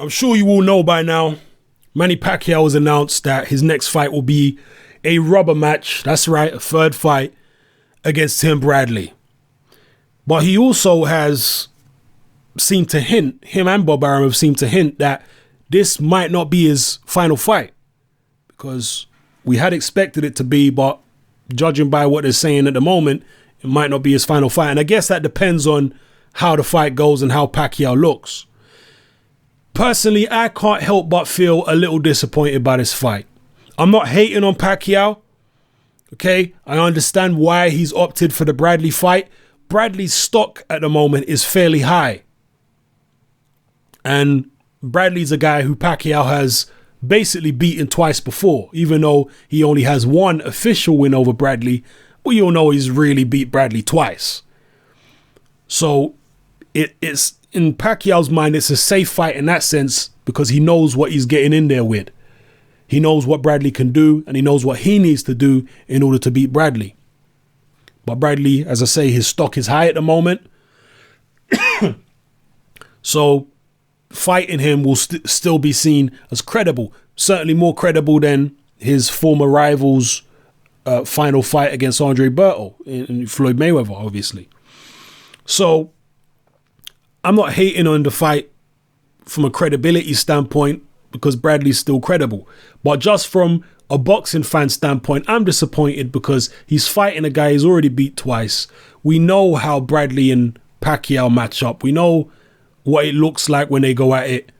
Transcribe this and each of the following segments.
I'm sure you all know by now, Manny Pacquiao has announced that his next fight will be a rubber match. That's right, a third fight against Tim Bradley. But he also has seemed to hint, him and Bob Arum have seemed to hint that this might not be his final fight. Because we had expected it to be, but judging by what they're saying at the moment, it might not be his final fight. And I guess that depends on how the fight goes and how Pacquiao looks. Personally, I can't help but feel a little disappointed by this fight. I'm not hating on Pacquiao. Okay, I understand why he's opted for the Bradley fight. Bradley's stock at the moment is fairly high. And Bradley's a guy who Pacquiao has basically beaten twice before. Even though he only has one official win over Bradley, we all know he's really beat Bradley twice. So it's in Pacquiao's mind, it's a safe fight in that sense because he knows what he's getting in there with. He knows what Bradley can do and he knows what he needs to do in order to beat Bradley. But Bradley, as I say, his stock is high at the moment. So fighting him will still be seen as credible. Certainly more credible than his former rival's final fight against Andre Berto and Floyd Mayweather, obviously. So I'm not hating on the fight from a credibility standpoint because Bradley's still credible. But just from a boxing fan standpoint, I'm disappointed because he's fighting a guy he's already beat twice. We know how Bradley and Pacquiao match up. We know what it looks like when they go at it.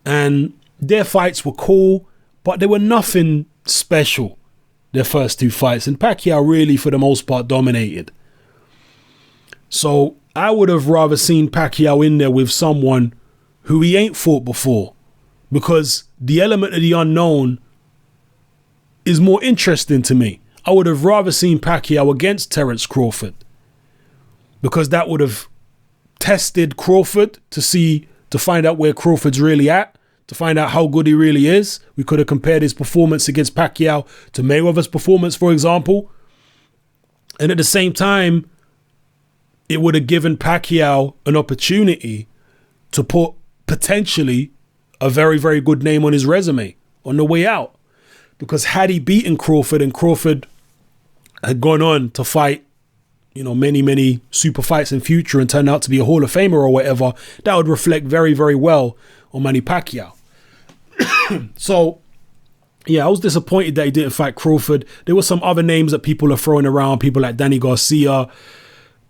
And their fights were cool, but they were nothing special, their first two fights. And Pacquiao really, for the most part, dominated. So I would have rather seen Pacquiao in there with someone who he ain't fought before because the element of the unknown is more interesting to me. I would have rather seen Pacquiao against Terence Crawford because that would have tested Crawford to find out where Crawford's really at, to find out how good he really is. We could have compared his performance against Pacquiao to Mayweather's performance, for example. And at the same time, it would have given Pacquiao an opportunity to put potentially a very, very good name on his resume on the way out. Because had he beaten Crawford and Crawford had gone on to fight, many, many super fights in future and turned out to be a Hall of Famer or whatever, that would reflect very, very well on Manny Pacquiao. So, yeah, I was disappointed that he didn't fight Crawford. There were some other names that people are throwing around, people like Danny Garcia,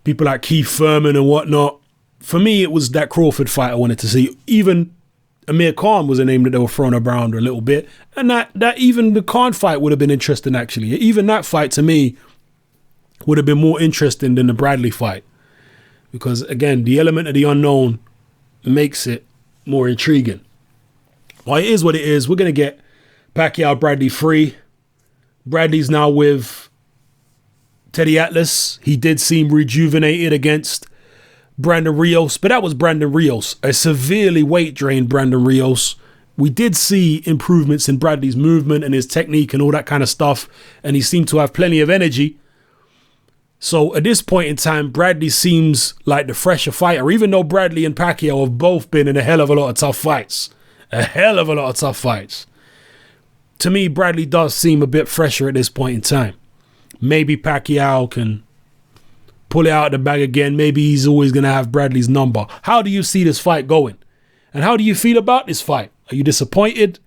people like Keith Thurman and whatnot. For me, it was that Crawford fight I wanted to see. Even Amir Khan was a name that they were throwing around a little bit. And that even the Khan fight would have been interesting, actually. Even that fight, to me, would have been more interesting than the Bradley fight. Because, again, the element of the unknown makes it more intriguing. Well, it is what it is. We're going to get Pacquiao Bradley free. Bradley's now with Teddy Atlas. He did seem rejuvenated against Brandon Rios, but that was Brandon Rios, a severely weight-drained Brandon Rios. We did see improvements in Bradley's movement and his technique and all that kind of stuff, and he seemed to have plenty of energy. So at this point in time, Bradley seems like the fresher fighter, even though Bradley and Pacquiao have both been in a hell of a lot of tough fights. A hell of a lot of tough fights. To me, Bradley does seem a bit fresher at this point in time. Maybe Pacquiao can pull it out of the bag again. Maybe he's always going to have Bradley's number. How do you see this fight going? And how do you feel about this fight? Are you disappointed?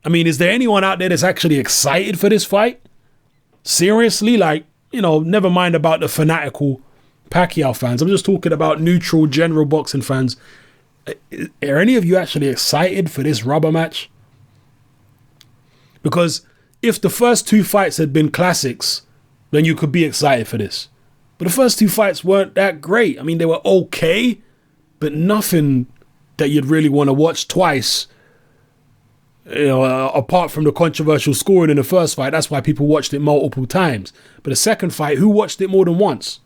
I mean, is there anyone out there that's actually excited for this fight? Seriously? Never mind about the fanatical Pacquiao fans. I'm just talking about neutral, general boxing fans. Are any of you actually excited for this rubber match? Because if the first two fights had been classics, then you could be excited for this. But the first two fights weren't that great. I mean, they were okay, but nothing that you'd really want to watch twice. Apart from the controversial scoring in the first fight, that's why people watched it multiple times. But the second fight, who watched it more than once?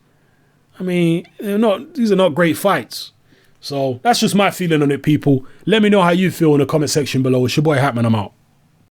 I mean, these are not great fights. So that's just my feeling on it, people. Let me know how you feel in the comment section below. It's your boy Hatman, I'm out.